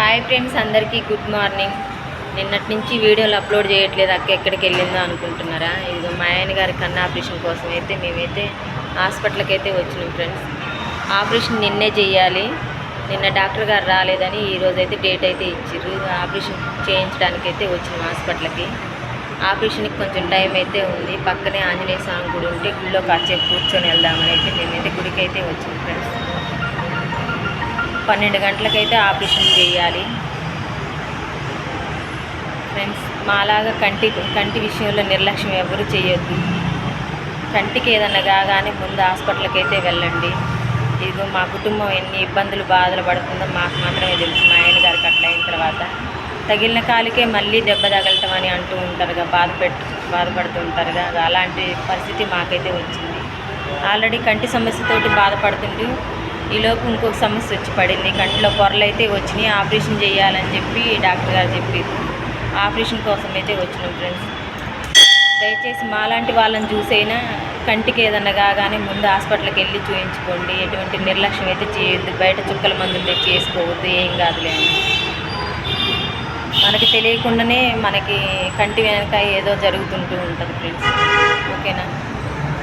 Hi friends, అందరికీ good morning. నిన్నటి నుంచి వీడియోలు అప్లోడ్ చేయట్లేదు, అక్క ఎక్కడికి వెళ్ళిందో అనుకుంటున్నారా? ఇదిగో మా ఆయన గారి కన్ను ఆపరేషన్ కోసం అయితే మేమైతే హాస్పిటల్కి అయితే వచ్చినాం ఫ్రెండ్స్. ఆపరేషన్ నిన్నే చేయాలి, నిన్న డాక్టర్ గారు రాలేదని ఈరోజు అయితే డేట్ అయితే ఇచ్చిర్రు. ఆపరేషన్ చేయించడానికి అయితే వచ్చినాం హాస్పిటల్కి. ఆపరేషన్కి కొంచెం టైం అయితే ఉంది. పక్కనే ఆంజనేయ స్వామి గుడి ఉంటే గుడిలో కాసేపు కూర్చొని వెళ్దామని అయితే మేమైతే గుడికి అయితే వచ్చినాం ఫ్రెండ్స్. 12 గంటలకైతే ఆపరేషన్ చేయాలి ఫ్రెండ్స్. మాలాగా కంటి విషయంలో నిర్లక్ష్యం ఎవరు చేయొద్దు. కంటికి ఏదన్నా కాగానే ముందు హాస్పిటల్కి అయితే వెళ్ళండి. ఇదిగో మా కుటుంబం ఎన్ని ఇబ్బందులు బాధలు పడుతుందో మాకు మాత్రమే తెలుసు. మా ఆయన గారికి అట్లా అయిన తర్వాత తగిలిన కాలికే మళ్ళీ దెబ్బ తగలటం అని అంటూ ఉంటారుగా, బాధపడుతూ ఉంటారుగా. అలాంటి పరిస్థితి మాకైతే వచ్చింది. ఆల్రెడీ కంటి సమస్యతోటి బాధపడుతుంటూ ఈలోపు ఇంకొక సమస్య వచ్చి పడింది. కంటిలో పొరలు అయితే వచ్చినాయి. ఆపరేషన్ చేయాలని చెప్పి డాక్టర్ గారు చెప్పారు. ఆపరేషన్ కోసం అయితే వచ్చినాం ఫ్రెండ్స్. దయచేసి మాలాంటి వాళ్ళని చూసైనా కంటికి ఏదన్నా కాగానే ముందు హాస్పిటల్కి వెళ్ళి చూయించుకోండి. ఎటువంటి నిర్లక్ష్యం అయితే చేయొద్దు. బయట చుక్కల మందులు తెచ్చి చేసుకోవద్దు, ఏం కాదులే అని. మనకి తెలియకుండానే మనకి కంటి వెనక ఏదో జరుగుతుంటూ ఉంటుంది ఫ్రెండ్స్. ఓకేనా?